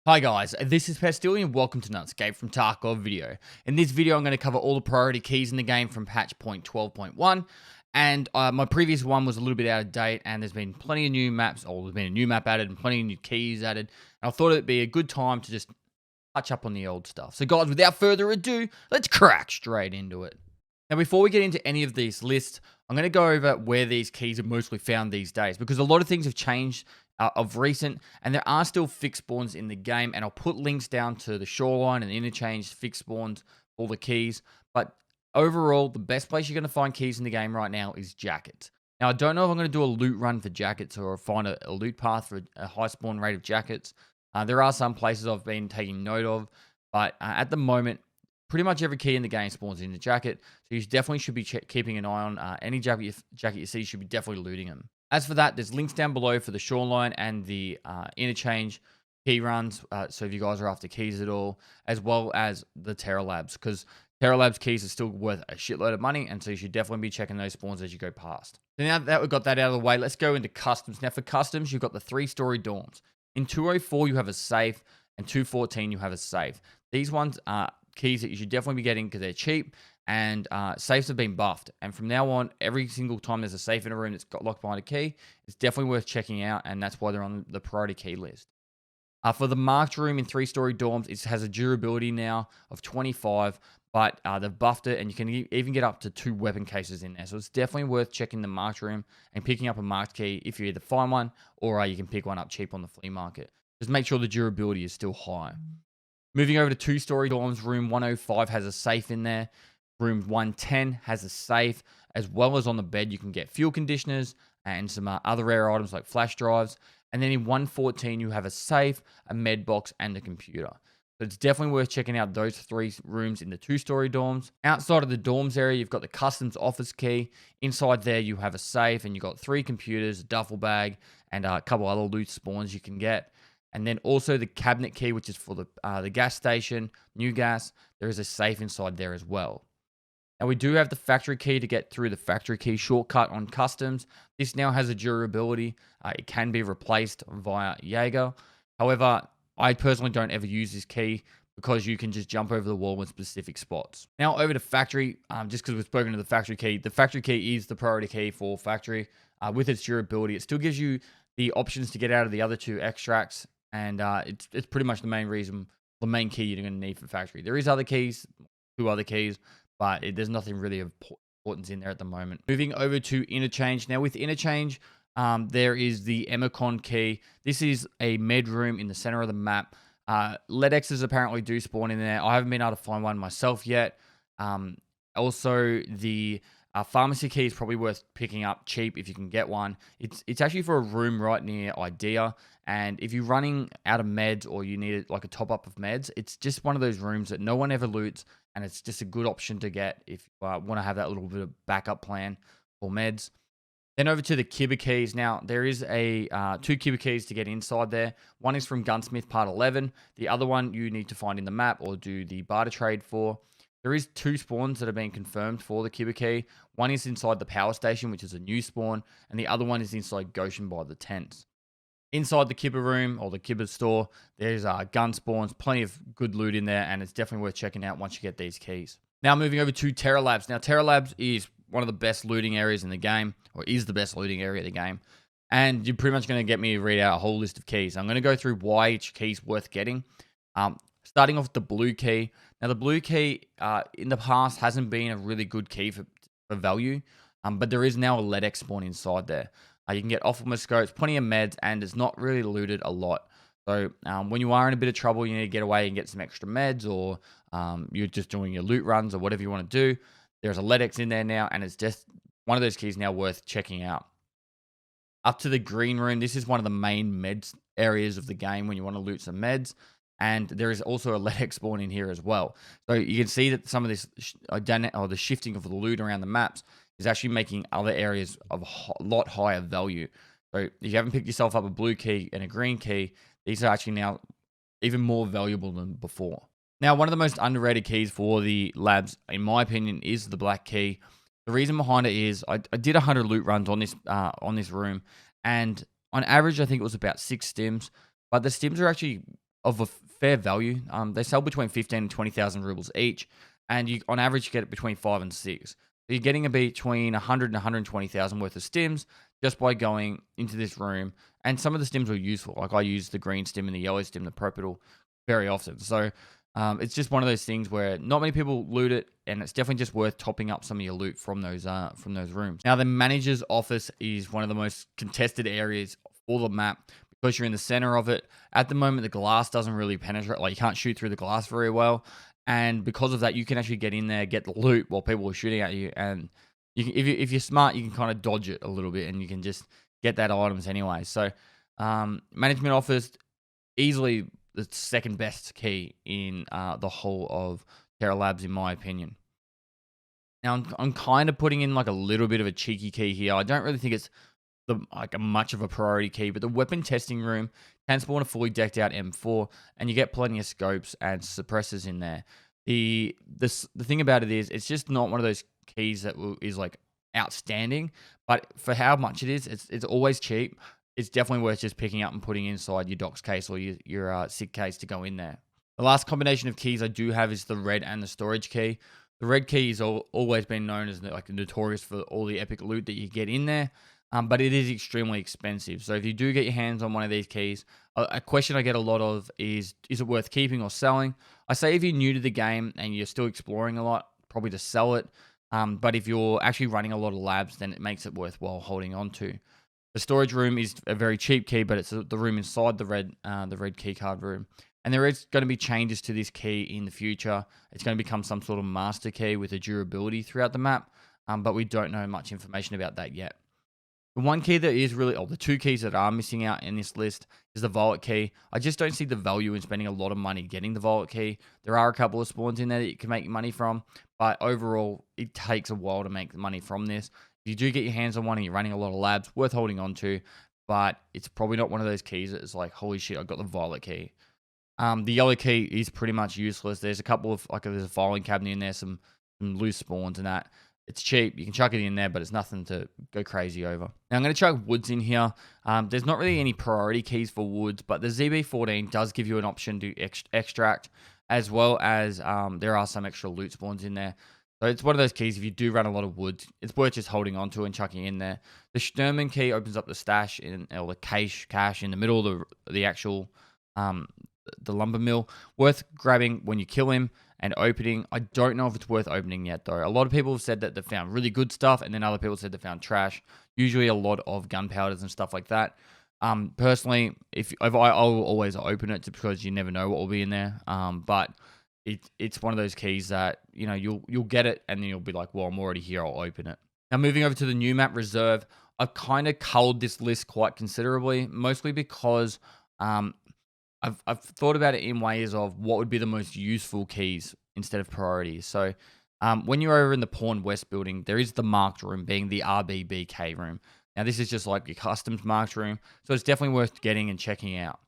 Hi guys, this is Pestily and welcome to another Escape from Tarkov video. In this video I'm going to cover all the priority keys in the game from patch 12.1, and my previous one was a little bit out of date and there's been plenty of new maps, or there's been a new map added and plenty of new keys added, and I thought it'd be a good time to just touch up on the old stuff. So guys, without further ado, let's crack straight into it. Now before we get into any of these lists, I'm going to go over where these keys are mostly found these days, because a lot of things have changed of recent, and there are still fixed spawns in the game, and I'll put links down to the Shoreline and Interchange fixed spawns, all the keys. But overall, the best place you're going to find keys in the game right now is jackets. Now, I don't know if I'm going to do a loot run for jackets or find a loot path for a high spawn rate of jackets. There are some places I've been taking note of, but at the moment, pretty much every key in the game spawns in the jacket, so you definitely should be keeping an eye on any jacket you see. Should be definitely looting them. As for that, there's links down below for the Shoreline and the Interchange key runs, so if you guys are after keys at all, as well as the Teralabs, because Teralabs keys are still worth a shitload of money, and so you should definitely be checking those spawns as you go past. So now that we've got that out of the way, let's go into customs. Now for customs, you've got the 3-story dorms. In 204, you have a safe, and 214, you have a safe. These ones are keys that you should definitely be getting because they're cheap, and safes have been buffed, and from now on, every single time there's a safe in a room that's got locked behind a key, it's definitely worth checking out, and that's why they're on the priority key list. For the marked room in 3-story dorms, it has a durability now of 25, but they've buffed it, and you can even get up to 2 weapon cases in there, so it's definitely worth checking the marked room and picking up a marked key if you either find one, or you can pick one up cheap on the flea market. Just make sure the durability is still high. Moving over to 2-story dorms, room 105 has a safe in there. Room 110 has a safe, as well as on the bed you can get fuel conditioners and some other rare items like flash drives. And then in 114 you have a safe, a med box, and a computer. So it's definitely worth checking out those 3 rooms in the 2-story dorms. Outside of the dorms area, you've got the customs office key. Inside there you have a safe, and you've got 3 computers, a duffel bag, and a couple other loot spawns you can get. And then also the cabinet key, which is for the gas station, new gas. There is a safe inside there as well. Now we do have the factory key to get through the factory key shortcut on customs. This now has a durability. It can be replaced via Jaeger. However, I personally don't ever use this key because you can just jump over the wall in specific spots. Now over to factory, just because we've spoken to the factory key is the priority key for factory. With its durability, it still gives you the options to get out of the other 2 extracts, and it's pretty much the main key you're going to need for factory. There is other keys, 2 other keys, but there's nothing really of importance in there at the moment. Moving over to Interchange. Now with Interchange, there is the Emercom key. This is a med room in the center of the map. LEDXs apparently do spawn in there. I haven't been able to find one myself yet. Also, the pharmacy key is probably worth picking up cheap if you can get one. It's actually for a room right near Idea, and if you're running out of meds or you need like a top up of meds, it's just one of those rooms that no one ever loots, and it's just a good option to get if you want to have that little bit of backup plan for meds. Then over to the Kiba keys. Now there is a 2 Kiba keys to get inside there. One is from Gunsmith Part 11. The other one you need to find in the map or do the barter trade for. There is 2 spawns that have been confirmed for the Kiba key. One is inside the power station, which is a new spawn, and the other one is inside Goshen by the tents. Inside the Kiba room or the Kiba store, there's gun spawns, plenty of good loot in there, and it's definitely worth checking out once you get these keys. Now moving over to Teralabs. Now Teralabs is one of the best looting areas in the game, or is the best looting area of the game, and you're pretty much going to get me to read out a whole list of keys. I'm going to go through why each key is worth getting. Starting off with the blue key. Now the blue key in the past hasn't been a really good key for value, but there is now a LEDX spawn inside there. You can get scopes, plenty of meds, and it's not really looted a lot. So when you are in a bit of trouble, you need to get away and get some extra meds, or you're just doing your loot runs or whatever you want to do. There's a LEDX in there now, and it's just one of those keys now worth checking out. Up to the green room. This is one of the main meds areas of the game when you want to loot some meds. And there is also a LEDX spawn in here as well. So you can see that some of this, the shifting of the loot around the maps is actually making other areas of a lot higher value. So if you haven't picked yourself up a blue key and a green key, these are actually now even more valuable than before. Now, one of the most underrated keys for the labs, in my opinion, is the black key. The reason behind it is I did 100 loot runs on this room, and on average, I think it was about 6 stims. But the stims are actually of a fair value. They sell between 15 and 20,000 rubles each, and you on average you get it between 5 and 6. So you're getting a between 100 and 120,000 worth of stims just by going into this room. And some of the stims are useful. Like I use the green stim and the yellow stim, the purple, very often. So it's just one of those things where not many people loot it, and it's definitely just worth topping up some of your loot from those rooms. Now, the manager's office is one of the most contested areas for the map because you're in the center of it. At the moment, the glass doesn't really penetrate; like you can't shoot through the glass very well, and because of that, you can actually get in there, get the loot while people are shooting at you, and you can, if you're smart, you can kind of dodge it a little bit, and you can just get that items anyway. So, management office easily the second best key in the whole of Teralabs, in my opinion. Now, I'm kind of putting in like a little bit of a cheeky key here. I don't really think it's like a much of a priority key, but the weapon testing room can spawn a fully decked out M4, and you get plenty of scopes and suppressors in there. The thing about it is, it's just not one of those keys that is like outstanding, but for how much it is, it's always cheap. It's definitely worth just picking up and putting inside your docs case or your SIG case to go in there. The last combination of keys I do have is the red and the storage key. The red key has always been known as like notorious for all the epic loot that you get in there, but it is extremely expensive. So if you do get your hands on one of these keys, a question I get a lot of is it worth keeping or selling? I say if you're new to the game and you're still exploring a lot, probably to sell it. But if you're actually running a lot of labs, then it makes it worthwhile holding on to. The storage room is a very cheap key, but it's the room inside the red keycard room. And there is going to be changes to this key in the future. It's going to become some sort of master key with a durability throughout the map, but we don't know much information about that yet. The one key that is really, the two keys that are missing out in this list is the Violet key. I just don't see the value in spending a lot of money getting the Violet key. There are a couple of spawns in there that you can make money from, but overall, it takes a while to make money from this. If you do get your hands on one and you're running a lot of labs, worth holding on to, but it's probably not one of those keys that is like, holy shit, I got the Violet key. The yellow key is pretty much useless. There's a couple of, there's a filing cabinet in there, some loose spawns and that. It's cheap. You can chuck it in there, but it's nothing to go crazy over. Now, I'm going to chuck woods in here. There's not really any priority keys for woods, but the ZB14 does give you an option to extract, as well as there are some extra loot spawns in there. So it's one of those keys, if you do run a lot of woods, it's worth just holding on to and chucking in there. The Shturman key opens up the stash, or the cache in the middle of the actual the lumber mill. Worth grabbing when you kill him and opening. I don't know if it's worth opening yet, though. A lot of people have said that they found really good stuff, and then other people said they found trash. Usually a lot of gunpowders and stuff like that. Personally, if I will always open it, just because you never know what will be in there. But it's one of those keys that, you know, you'll get it, and then you'll be like, well, I'm already here, I'll open it. Now, moving over to the new map Reserve, I've kind of culled this list quite considerably, mostly because I've thought about it in ways of what would be the most useful keys instead of priorities. So when you're over in the Pawn West building, there is the marked room, being the RB-BK room. Now, this is just like your customs marked room, so it's definitely worth getting and checking out.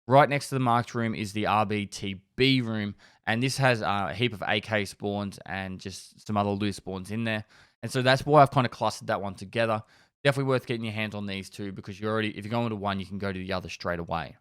Right next to the marked room is the RB-TB room, and this has a heap of AK spawns and just some other loose spawns in there. And so that's why I've kind of clustered that one together. Definitely worth getting your hands on these two, because if you're going to one, you can go to the other straight away.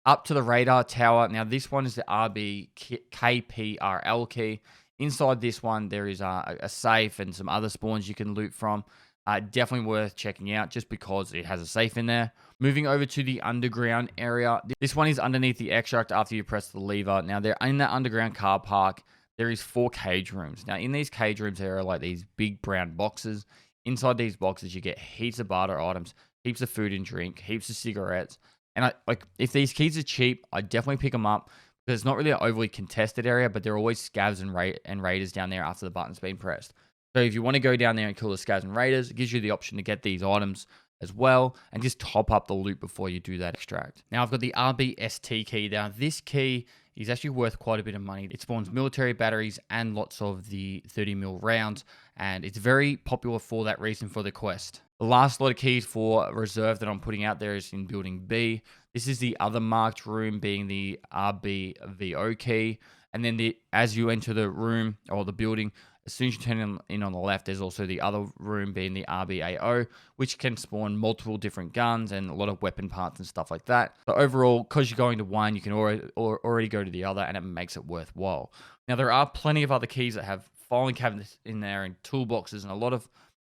Up to the radar tower. Now, this one is the RB-KPRL key. Inside this one, there is a safe and some other spawns you can loot from. Definitely worth checking out, just because it has a safe in there. Moving over to the underground area. This one is underneath the extract after you press the lever. Now, they're in that underground car park. There is 4 cage rooms. Now, in these cage rooms, there are like these big brown boxes. Inside these boxes, you get heaps of barter items, heaps of food and drink, heaps of cigarettes. And if these keys are cheap, I definitely pick them up, because it's not really an overly contested area, but there are always scavs and raiders down there after the button's been pressed. So if you want to go down there and kill the scavs and raiders, it gives you the option to get these items as well, and just top up the loot before you do that extract. Now, I've got the RBST key. Now, this key is actually worth quite a bit of money. It spawns military batteries and lots of the 30mm rounds, and it's very popular for that reason for the quest. The last lot of keys for Reserve that I'm putting out there is in Building B. This is the other marked room, being the RBVO key. And then as you enter the room or the building, As soon as you turn in on the left, there's also the other room being the RB-AO, which can spawn multiple different guns and a lot of weapon parts and stuff like that. So overall, because you're going to one, you can already go to the other, and it makes it worthwhile. Now, there are plenty of other keys that have filing cabinets in there and toolboxes and a lot of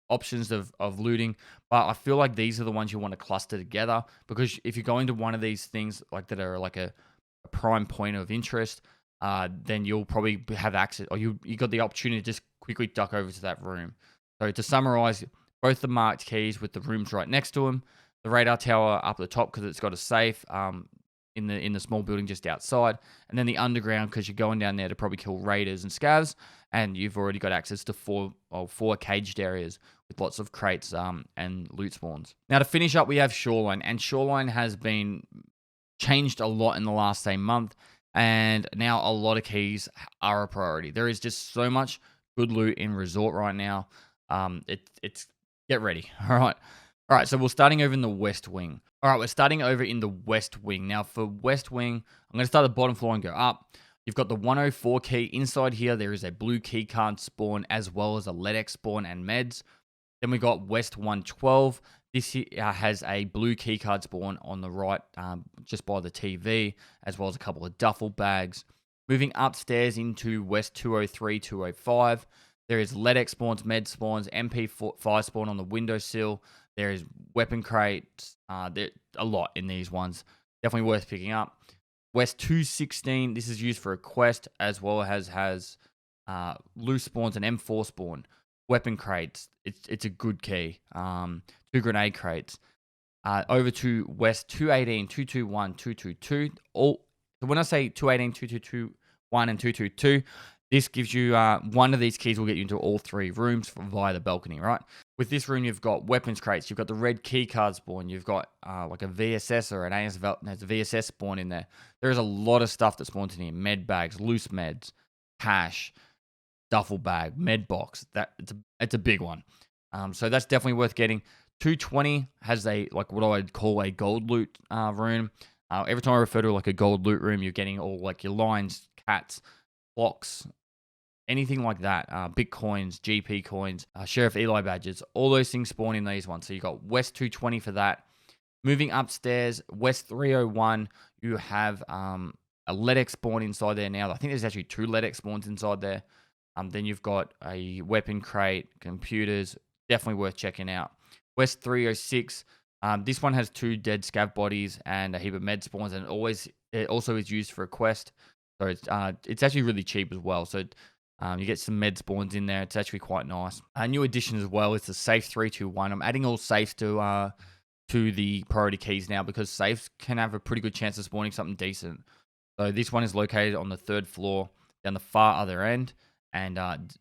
options of looting, but I feel like these are the ones you want to cluster together, because if you're going to one of these things like that are like a prime point of interest, then you'll probably have access, or you got the opportunity to just quickly duck over to that room. So to summarize, both the marked keys with the rooms right next to them, the radar tower up the top because it's got a safe in the small building just outside, and then the underground because you're going down there to probably kill raiders and scavs, and you've already got access to four caged areas with lots of crates and loot spawns. Now to finish up, we have Shoreline, and Shoreline has been changed a lot in the last, say, month, and now a lot of keys are a priority. There is just so much good loot in Resort right now. It's get ready. All right, so we're starting over in the West Wing. All right, we're starting over in the West Wing. Now for West Wing, I'm going to start at the bottom floor and go up. You've got the 104 key. Inside here, there is a blue key card spawn as well as a LEDX spawn and meds. Then we got West 112. This has a blue keycard spawn on the right, just by the TV, as well as a couple of duffel bags. Moving upstairs into West 203, 205, there is LEDX spawns, med spawns, MP5 spawn on the windowsill. There is weapon crates. There a lot in these ones. Definitely worth picking up. West 216, this is used for a quest, as well as has loose spawns and M4 spawn. Weapon crates, it's a good key. 2 grenade crates. Over to West 218, 221, 222. So when I say 218, 221, and 222, this gives you one of these keys will get you into all 3 rooms via the balcony, right? With this room, you've got weapons crates, you've got the red key card spawn, you've got like a VSS or an there's a VSS spawn in there. There's a lot of stuff that spawns in here: med bags, loose meds, cash, duffel bag, med box. It's a big one. So that's definitely worth getting. 220 has like what I would call a gold loot room. Every time I refer to like a gold loot room, you're getting all like your lines, cats, blocks, anything like that. Bitcoins, GP coins, Sheriff Eli badges, all those things spawn in these ones. So you got West 220 for that. Moving upstairs, West 301, you have a LEDX spawn inside there now. I think there's actually 2 LEDX spawns inside there. Then you've got a weapon crate, computers, definitely worth checking out. West 306, this one has 2 dead scav bodies and a heap of med spawns, and it also is used for a quest. So it's actually really cheap as well. So you get some med spawns in there. It's actually quite nice. A new addition as well is the Safe 321. I'm adding all safes to the priority keys now, because safes can have a pretty good chance of spawning something decent. So this one is located on the 3rd floor down the far other end, and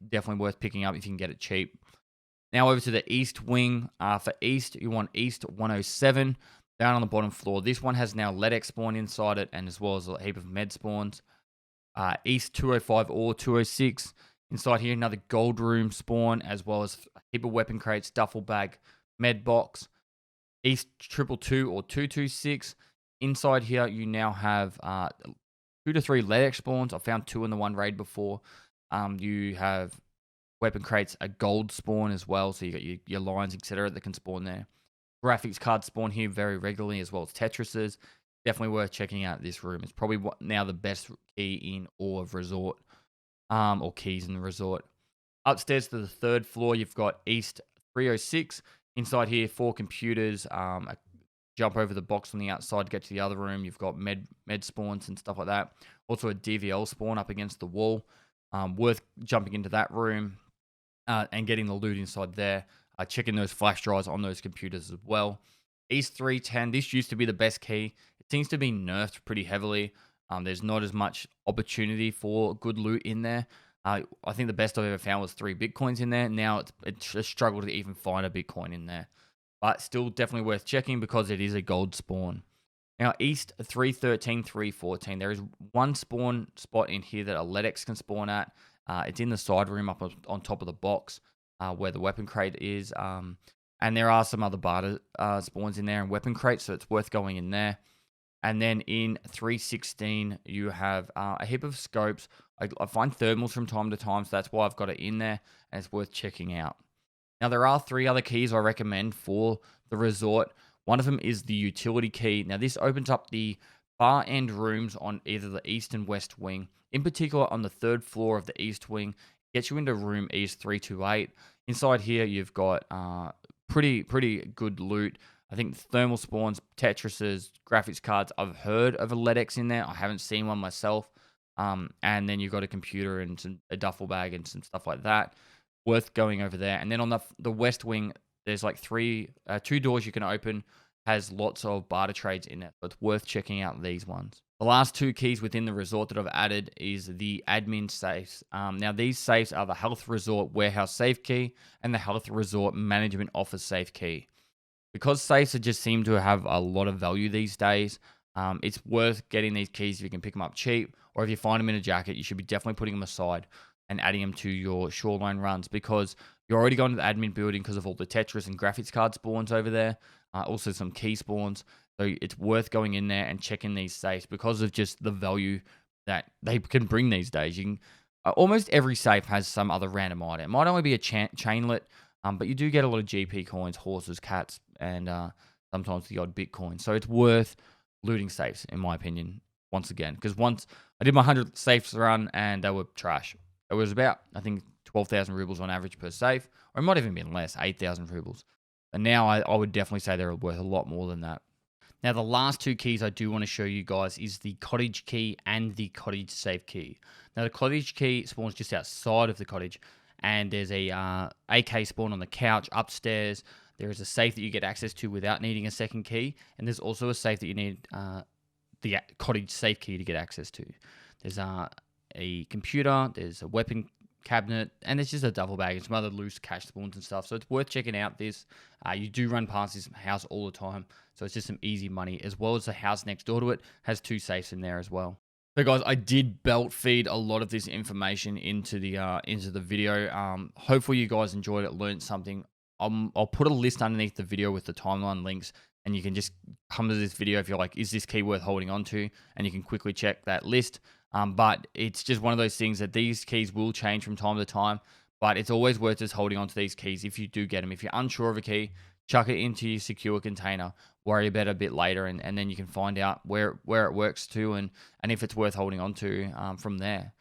definitely worth picking up if you can get it cheap. Now over to the East Wing. For East, you want East 107 down on the bottom floor. This one has now LEDX spawn inside it, and as well as a heap of med spawns. East 205 or 206. Inside here, another gold room spawn, as well as a heap of weapon crates, duffel bag, med box. East 222 or 226. Inside here, you now have 2 to 3 LEDX spawns. I found 2 in the one raid before. You have weapon crates, a gold spawn as well, so you got your lines, etc. that can spawn there. Graphics cards spawn here very regularly, as well as Tetrises. Definitely worth checking out this room. It's probably now the best key in all of Resort, or keys in the Resort. Upstairs to the 3rd floor, you've got East 306. Inside here, 4 computers, jump over the box on the outside to get to the other room. You've got med spawns and stuff like that. Also a DVL spawn up against the wall. Worth jumping into that room and getting the loot inside there. Checking those flash drives on those computers as well. East 310, this used to be the best key. It seems to be nerfed pretty heavily. There's not as much opportunity for good loot in there. I think the best I've ever found was 3 Bitcoins in there. Now it's a struggle to even find a Bitcoin in there. But still definitely worth checking because it is a gold spawn. Now, East 313, 314, there is one spawn spot in here that a LEDX can spawn at. It's in the side room up on top of the box where the weapon crate is. And there are some other barter spawns in there and weapon crates, so it's worth going in there. And then in 316, you have a heap of scopes. I find thermals from time to time, so that's why I've got it in there, and it's worth checking out. Now, there are 3 other keys I recommend for the resort. One of them is the utility key. Now, this opens up the far end rooms on either the east and west wing. In particular, on the 3rd floor of the east wing, gets you into room East 328. Inside here, you've got pretty good loot. I think thermal spawns, Tetrises, graphics cards. I've heard of a LEDX in there. I haven't seen one myself. And then you've got a computer and a duffel bag and some stuff like that. Worth going over there. And then on the west wing, there's like 2 doors you can open. Has lots of barter trades in it, but it's worth checking out these ones. The last 2 keys within the resort that I've added is the admin safes. Now, these safes are the Health Resort Warehouse Safe Key and the Health Resort Management Office Safe Key. Because safes just seem to have a lot of value these days, it's worth getting these keys if you can pick them up cheap, or if you find them in a jacket, you should be definitely putting them aside and adding them to your Shoreline runs, because you're already going to the admin building because of all the Tetris and graphics card spawns over there. Also some key spawns. So it's worth going in there and checking these safes because of just the value that they can bring these days. You can, almost every safe has some other random item. It might only be a chainlet, but you do get a lot of GP coins, horses, cats, and sometimes the odd Bitcoin. So it's worth looting safes, in my opinion, once again. Because once I did my 100 safes run and they were trash. It was about, I think, 12,000 rubles on average per safe, or it might even been less, 8,000 rubles. And now I would definitely say they're worth a lot more than that. Now, the last 2 keys I do want to show you guys is the cottage key and the cottage safe key. Now, the cottage key spawns just outside of the cottage, and there's a AK spawn on the couch upstairs. There is a safe that you get access to without needing a second key, and there's also a safe that you need the cottage safe key to get access to. There's a computer, there's a weapon cabinet, and there's just a duffel bag and some other loose cash spawns and stuff. So it's worth checking out this. You do run past this house all the time, so it's just some easy money, as well as the house next door to it has 2 safes in there as well. So guys, I did belt feed a lot of this information into the video. Hopefully you guys enjoyed it, learned something. I'll put a list underneath the video with the timeline links, and you can just come to this video if you're like, is this key worth holding on to? And you can quickly check that list. But it's just one of those things that these keys will change from time to time, but it's always worth just holding on to these keys if you do get them. If you're unsure of a key, chuck it into your secure container, worry about it a bit later, and then you can find out where it works to and if it's worth holding on to from there.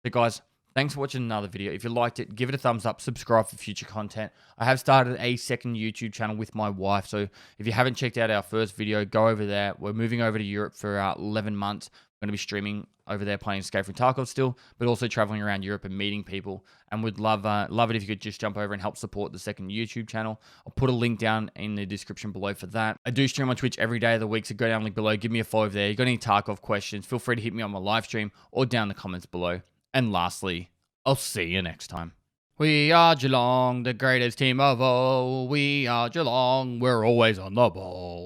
So guys, thanks for watching another video. If you liked it, give it a thumbs up, subscribe for future content. I have started a second YouTube channel with my wife, so if you haven't checked out our first video, go over there. We're moving over to Europe for 11 months. I'm going to be streaming over there playing Escape from Tarkov still, but also traveling around Europe and meeting people, and would love it if you could just jump over and help support the second YouTube channel. I'll put a link down in the description below for that. I do stream on Twitch every day of the week, so go down link below, give me a follow there. You got any Tarkov questions, feel free to hit me on my live stream or down in the comments below. And lastly, I'll see you next time. We are Geelong, the greatest team of all. We are Geelong, we're always on the ball.